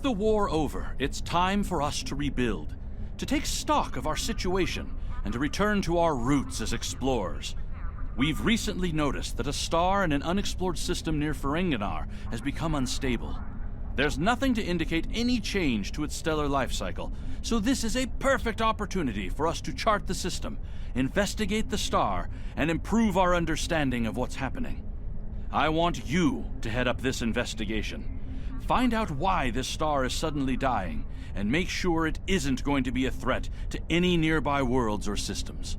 the war over, it's time for us to rebuild, to take stock of our situation, and to return to our roots as explorers. We've recently noticed that a star in an unexplored system near Quirinal has become unstable. There's nothing to indicate any change to its stellar life cycle, so this is a perfect opportunity for us to chart the system, investigate the star, and improve our understanding of what's happening. I want you to head up this investigation. Find out why this star is suddenly dying, and make sure it isn't going to be a threat to any nearby worlds or systems.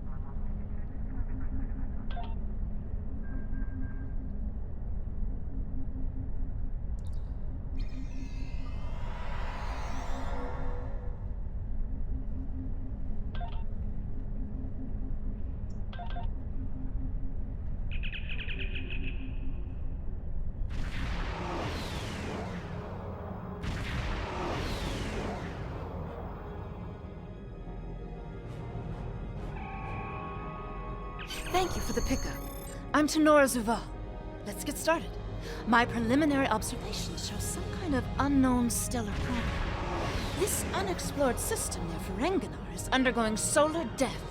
Thank you for the pickup. I'm Tenora Zuval. Let's get started. My preliminary observations show some kind of unknown stellar problem. This unexplored system near Quirinal is undergoing solar death.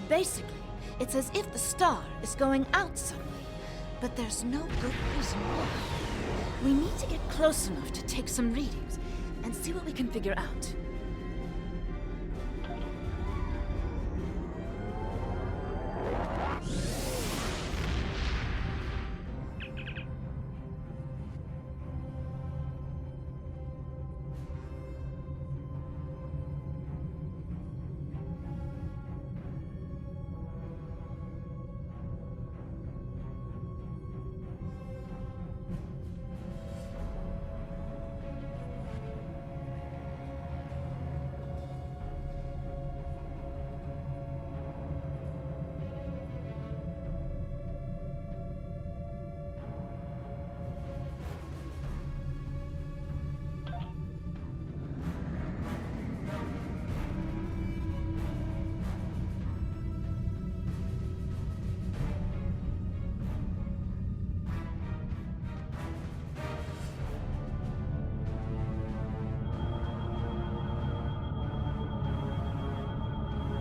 Basically, it's as if the star is going out suddenly, but there's no good reason why. We need to get close enough to take some readings and see what we can figure out.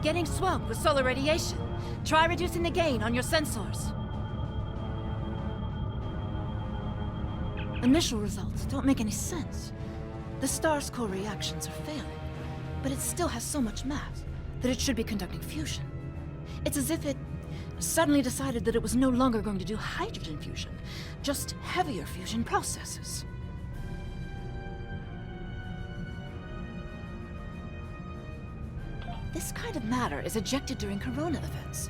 Getting swamped with solar radiation. Try reducing the gain on your sensors. Initial results don't make any sense. The star's core reactions are failing, but it still has so much mass that it should be conducting fusion. It's as if it suddenly decided that it was no longer going to do hydrogen fusion, just heavier fusion processes. This kind of matter is ejected during coronal events.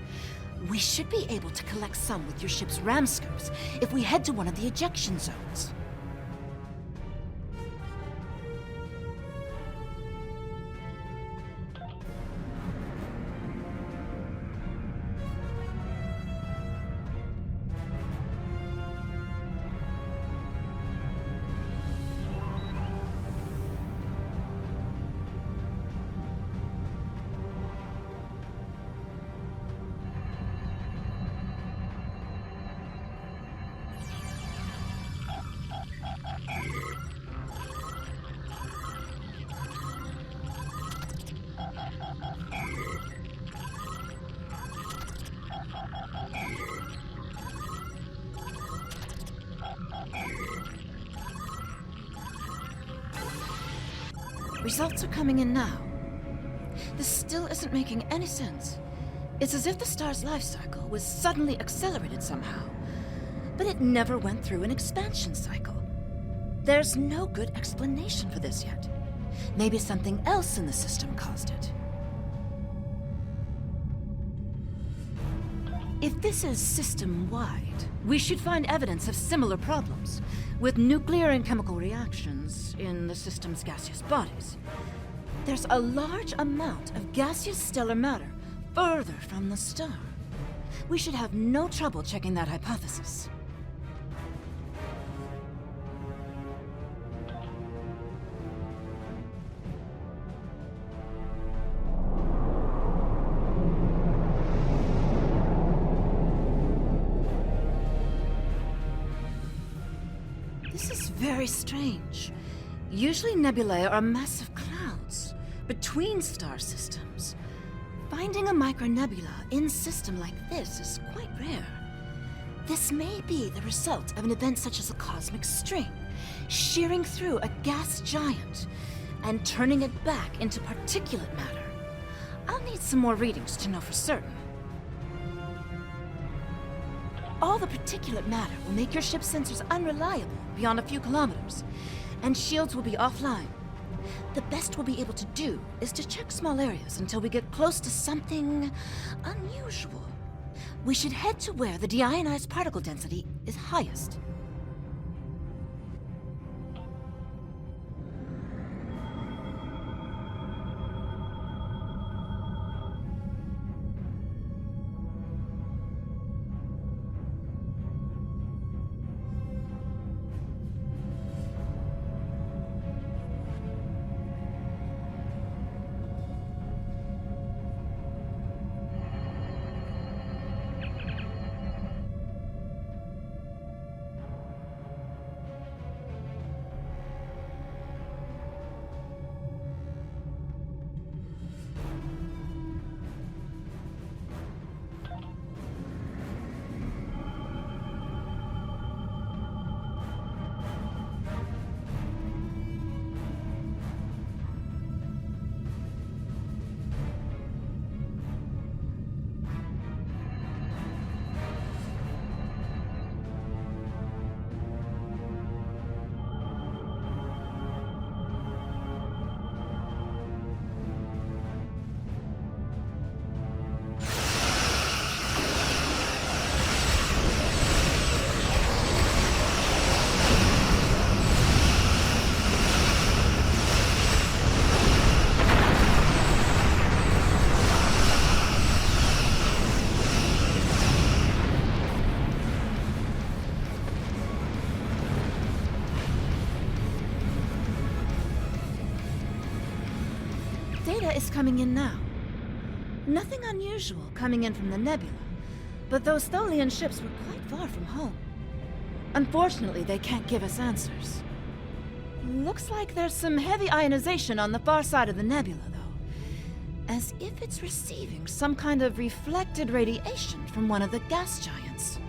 We should be able to collect some with your ship's ram scopes if we head to one of the ejection zones. Results are coming in now. This still isn't making any sense. It's as if the star's life cycle was suddenly accelerated somehow, but it never went through an expansion cycle. There's no good explanation for this yet. Maybe something else in the system caused it. If this is system-wide, we should find evidence of similar problems, with nuclear and chemical reactions in the system's gaseous bodies. There's a large amount of gaseous stellar matter further from the star. We should have no trouble checking that hypothesis. This is very strange. Usually nebulae are massive clouds between star systems. Finding a micronebula in a system like this is quite rare. This may be the result of an event such as a cosmic string, shearing through a gas giant and turning it back into particulate matter. I'll need some more readings to know for certain. All the particulate matter will make your ship's sensors unreliable beyond a few kilometers, and shields will be offline. The best we'll be able to do is to check small areas until we get close to something unusual. We should head to where the deionized particle density is highest. Data is coming in now. Nothing unusual coming in from the nebula, but those Tholian ships were quite far from home. Unfortunately, they can't give us answers. Looks like there's some heavy ionization on the far side of the nebula, though. As if it's receiving some kind of reflected radiation from one of the gas giants.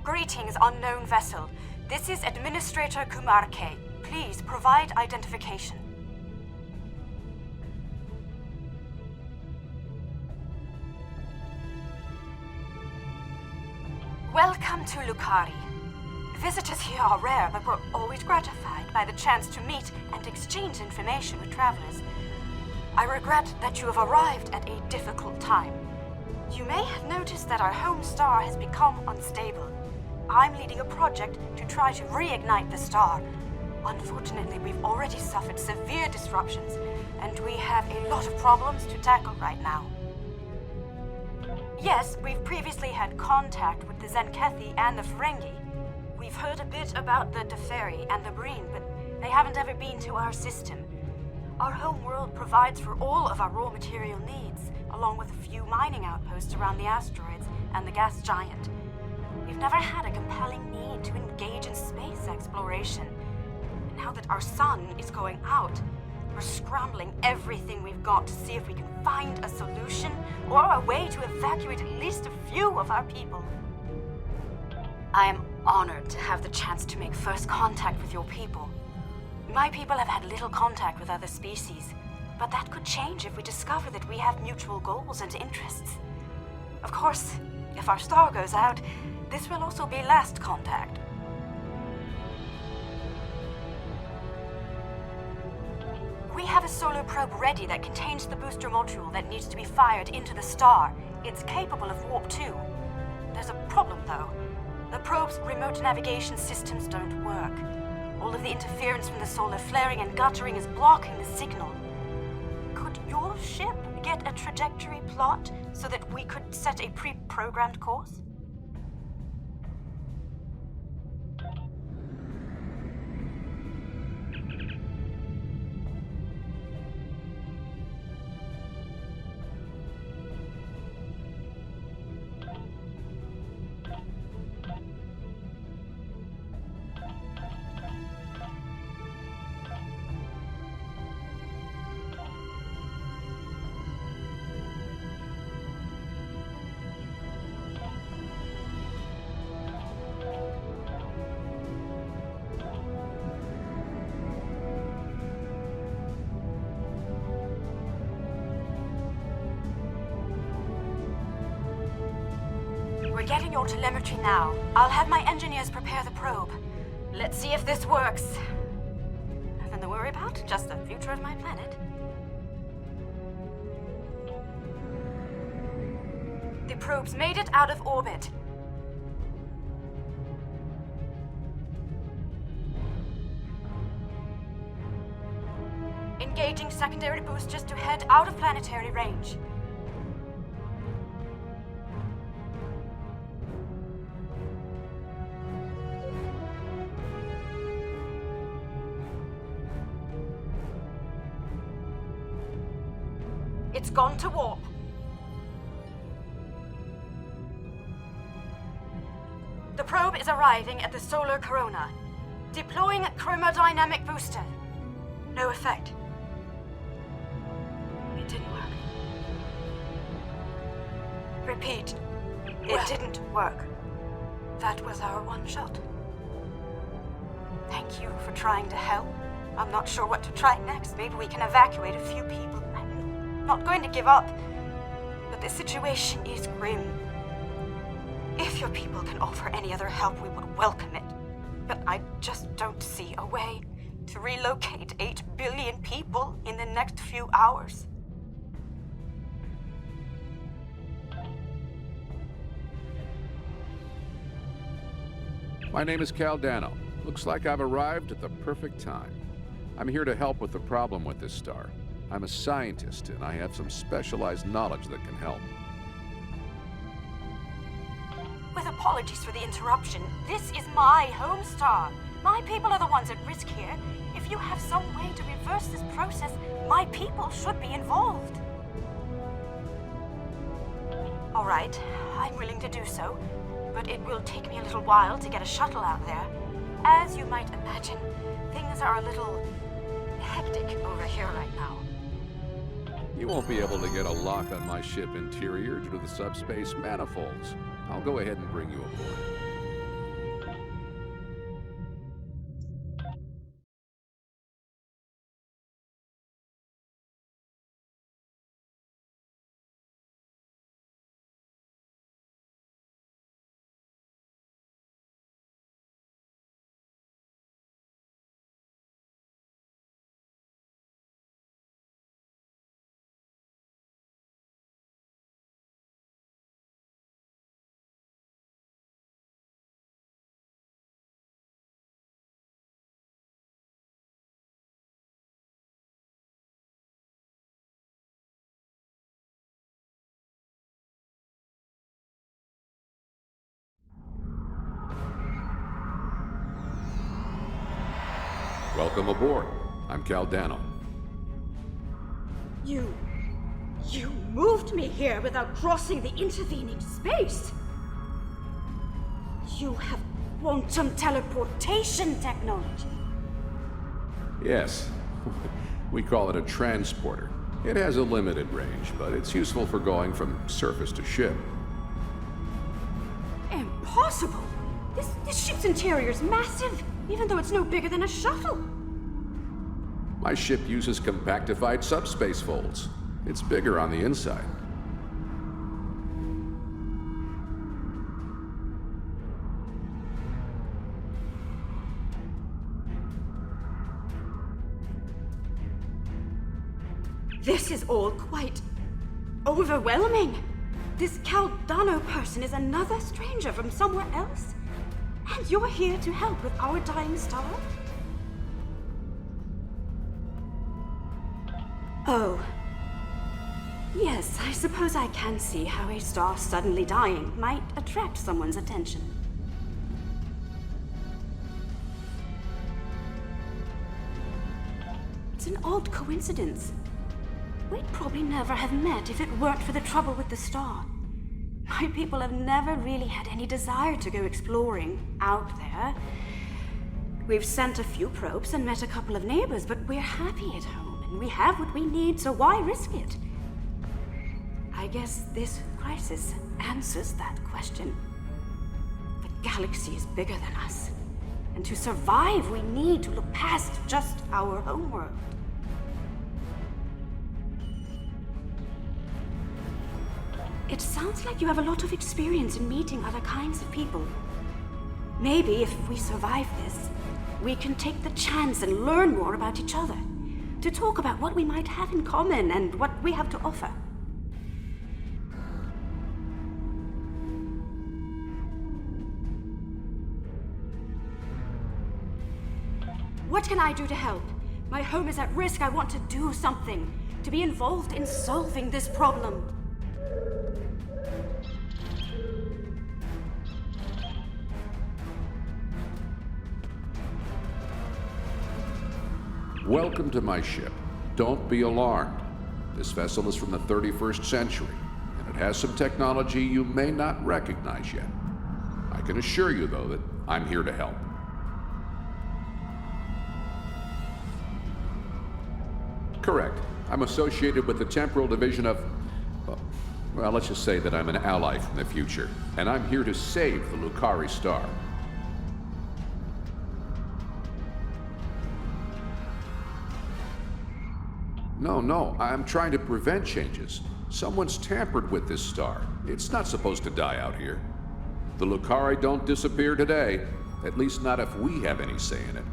Greetings, unknown vessel. This is Administrator Kumarke. Please provide identification. Welcome to Lukari. Visitors here are rare, but we're always gratified by the chance to meet and exchange information with travelers. I regret that you have arrived at a difficult time. You may have noticed that our home star has become unstable. I'm leading a project to try to reignite the star. Unfortunately, we've already suffered severe disruptions, and we have a lot of problems to tackle right now. Yes, we've previously had contact with the Zenkethi and the Ferengi. We've heard a bit about the Teferi and the Breen, but they haven't ever been to our system. Our home world provides for all of our raw material needs, along with a few mining outposts around the asteroids and the gas giant. We've never had a compelling need to engage in space exploration. And now that our sun is going out, we're scrambling everything we've got to see if we can find a solution or a way to evacuate at least a few of our people. I am honored to have the chance to make first contact with your people. My people have had little contact with other species, but that could change if we discover that we have mutual goals and interests. Of course, if our star goes out, this will also be last contact. We have a solar probe ready that contains the booster module that needs to be fired into the star. It's capable of warp 2. There's a problem, though. The probe's remote navigation systems don't work. All of the interference from the solar flaring and guttering is blocking the signal. Could your ship get a trajectory plot so that we could set a pre-programmed course? We're getting your telemetry now. I'll have my engineers prepare the probe. Let's see if this works. Nothing to worry about, just the future of my planet. The probe's made it out of orbit. Engaging secondary boosters to head out of planetary range. It's gone to warp. The probe is arriving at the solar corona. Deploying chromodynamic booster. No effect. It didn't work. Repeat. It didn't work. That was our one shot. Thank you for trying to help. I'm not sure what to try next. Maybe we can evacuate a few people. Not going to give up, but the situation is grim. If your people can offer any other help, we would welcome it. But I just don't see a way to relocate 8 billion people in the next few hours. My name is Caldano. Looks like I've arrived at the perfect time. I'm here to help with the problem with this star. I'm a scientist, and I have some specialized knowledge that can help. With apologies for the interruption, this is my home star. My people are the ones at risk here. If you have some way to reverse this process, my people should be involved. All right, I'm willing to do so, but it will take me a little while to get a shuttle out there. As you might imagine, things are a little hectic over here right now. You won't be able to get a lock on my ship interior due to the subspace manifolds. I'll go ahead and bring you aboard. Welcome aboard. I'm Caldano. You moved me here without crossing the intervening space. You have quantum teleportation technology. Yes. We call it a transporter. It has a limited range, but it's useful for going from surface to ship. Impossible! This ship's interior is massive, even though it's no bigger than a shuttle. My ship uses compactified subspace folds. It's bigger on the inside. This is all quite overwhelming. This Caldano person is another stranger from somewhere else. And you're here to help with our dying star? Oh. Yes, I suppose I can see how a star suddenly dying might attract someone's attention. It's an odd coincidence. We'd probably never have met if it weren't for the trouble with the star. My people have never really had any desire to go exploring out there. We've sent a few probes and met a couple of neighbors, but we're happy at home, and we have what we need, so why risk it? I guess this crisis answers that question. The galaxy is bigger than us, and to survive, we need to look past just our homeworld. It sounds like you have a lot of experience in meeting other kinds of people. Maybe if we survive this, we can take the chance and learn more about each other, to talk about what we might have in common and what we have to offer. What can I do to help? My home is at risk. I want to do something, to be involved in solving this problem. Welcome to my ship. Don't be alarmed. This vessel is from the 31st century, and it has some technology you may not recognize yet. I can assure you, though, that I'm here to help. Correct. I'm associated with the Temporal Division of... well, let's just say that I'm an ally from the future, and I'm here to save the Lucari star. No, I'm trying to prevent changes. Someone's tampered with this star. It's not supposed to die out here. The Lucari don't disappear today, at least not if we have any say in it.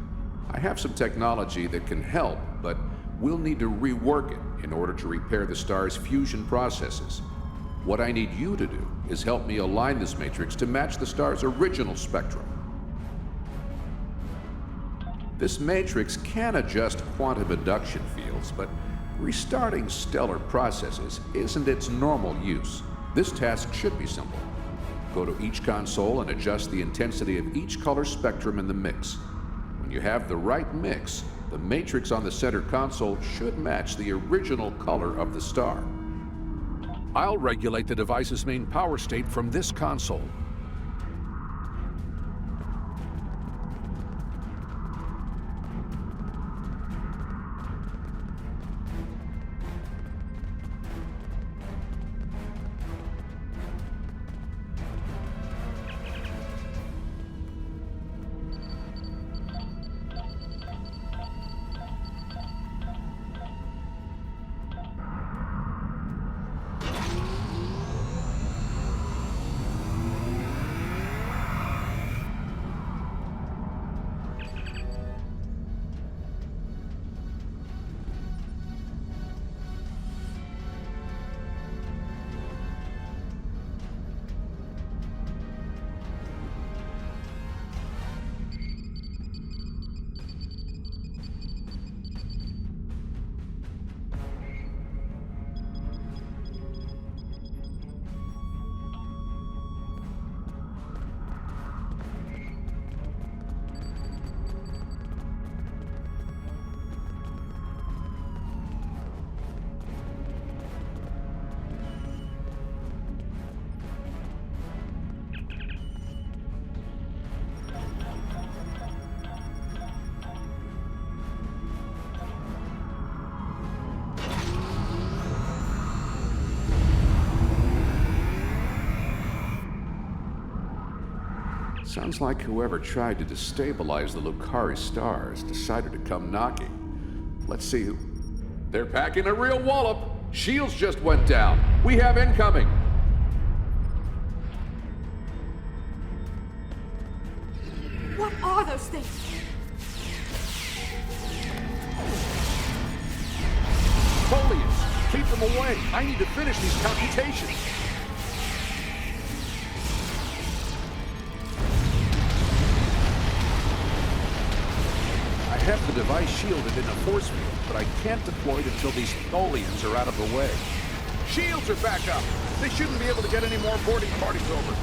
I have some technology that can help, but we'll need to rework it in order to repair the star's fusion processes. What I need you to do is help me align this matrix to match the star's original spectrum. This matrix can adjust quantum induction fields, but restarting stellar processes isn't its normal use. This task should be simple. Go to each console and adjust the intensity of each color spectrum in the mix. When you have the right mix, the matrix on the center console should match the original color of the star. I'll regulate the device's main power state from this console. Sounds like whoever tried to destabilize the Lucari stars decided to come knocking. Let's see who... They're packing a real wallop! Shields just went down! We have incoming! What are those things? Folius! Keep them away! I need to finish these computations! I have the device shielded in a force field, but I can't deploy it until these Tholians are out of the way. Shields are back up! They shouldn't be able to get any more boarding parties over.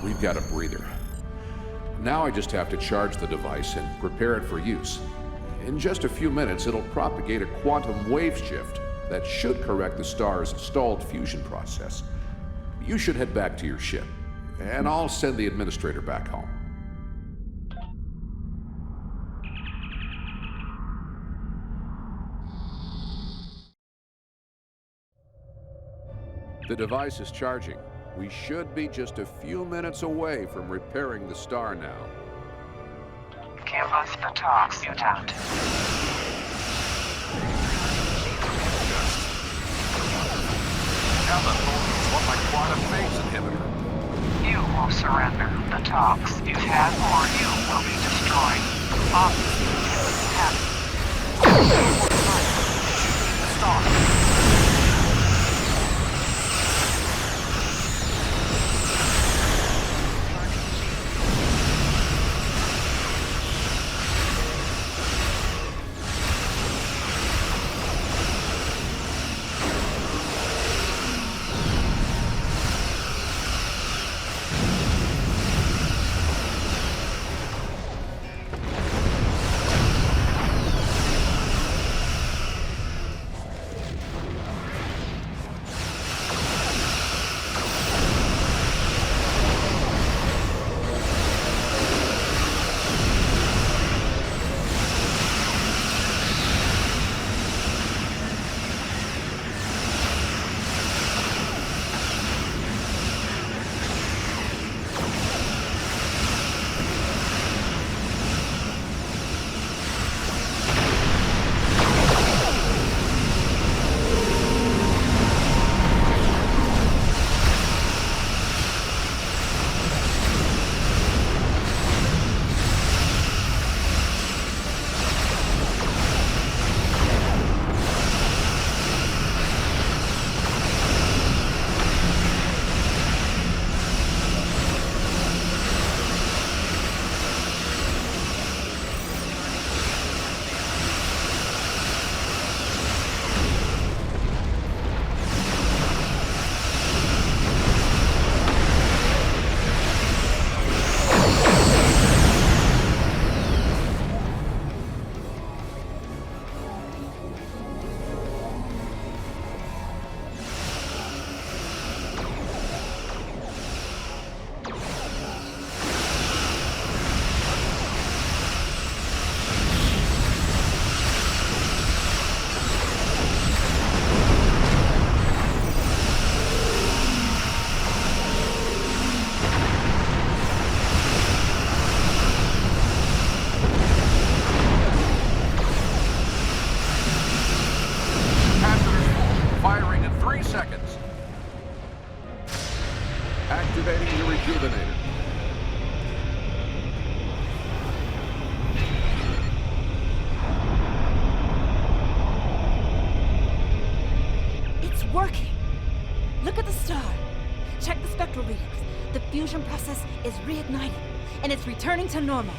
We've got a breather. Now I just have to charge the device and prepare it for use. In just a few minutes, it'll propagate a quantum wave shift that should correct the star's stalled fusion process. You should head back to your ship, and I'll send the administrator back home. The device is charging. We should be just a few minutes away from repairing the star now. Give us the talks, mutant. Now the Tholians want my quantum phase inhibitor. You will surrender the talks you have, or you will be destroyed. Obviously, you have the star. Activating the rejuvenator. It's working! Look at the star. Check the spectral readings. The fusion process is reigniting, and it's returning to normal.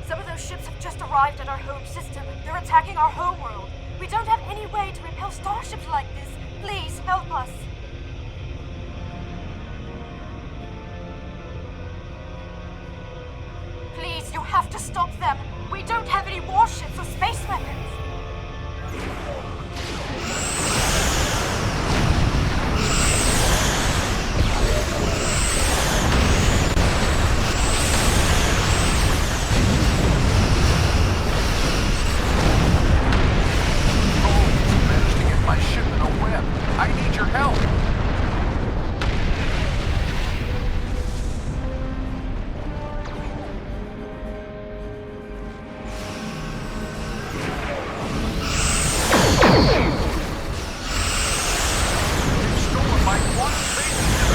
Some of those ships have just arrived at our home system. They're attacking our homeworld. We don't have any way to repel starships like this. Please, help us. Please, you have to stop them. We don't have any warships or space weapons. ship in a web. I need your help. You've stolen my one safety net.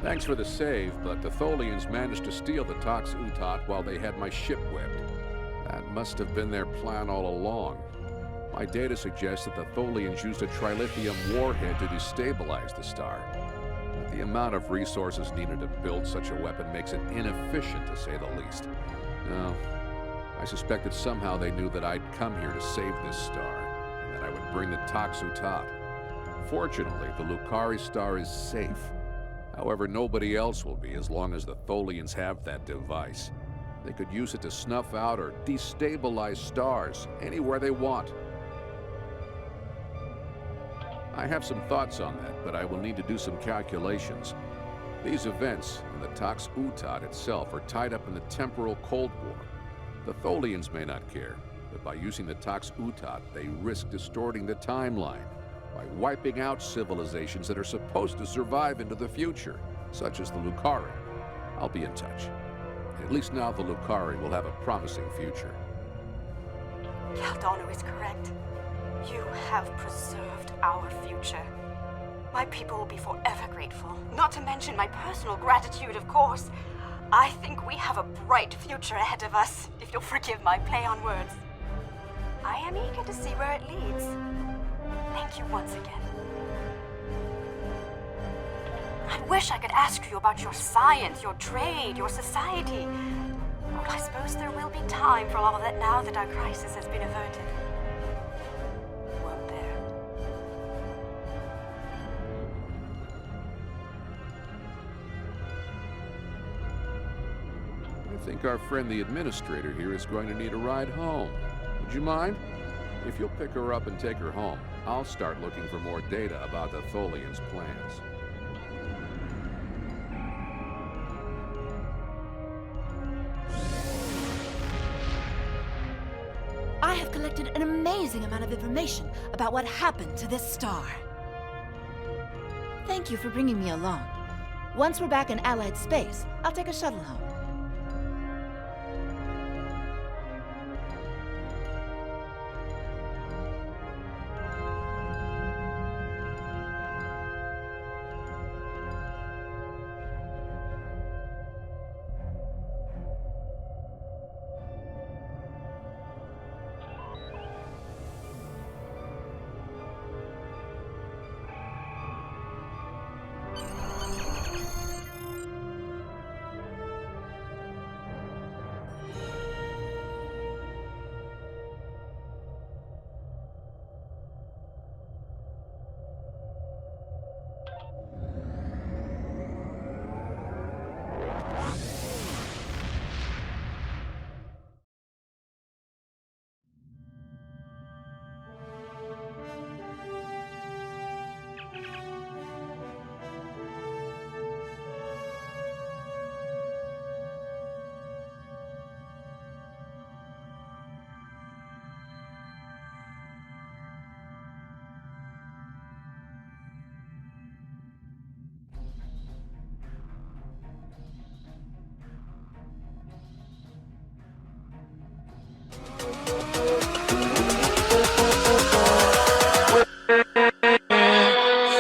Thanks for the save, but the Tholians managed to steal the Tox-Utot while they had my ship webbed. That must have been their plan all along. My data suggests that the Tholians used a trilithium warhead to destabilize the star. But the amount of resources needed to build such a weapon makes it inefficient, to say the least. No, I suspect that somehow they knew that I'd come here to save this star, and that I would bring the Tox-Utot. Fortunately, the Lucari star is safe. However, nobody else will be as long as the Tholians have that device. They could use it to snuff out or destabilize stars anywhere they want. I have some thoughts on that, but I will need to do some calculations. These events and the Tox-Utot itself are tied up in the Temporal Cold War. The Tholians may not care, but by using the Tox-Utot, they risk distorting the timeline by wiping out civilizations that are supposed to survive into the future, such as the Lucari. I'll be in touch. At least now the Lucari will have a promising future. Caldano is correct. You have preserved our future. My people will be forever grateful. Not to mention my personal gratitude, of course. I think we have a bright future ahead of us, if you'll forgive my play on words. I am eager to see where it leads. Thank you once again. I wish I could ask you about your science, your trade, your society. But I suppose there will be time for all of that now that our crisis has been averted. Won't there? I think our friend the administrator here is going to need a ride home. Would you mind? If you'll pick her up and take her home, I'll start looking for more data about the Tholians' plans. I have collected an amazing amount of information about what happened to this star. Thank you for bringing me along. Once we're back in Allied space, I'll take a shuttle home.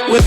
With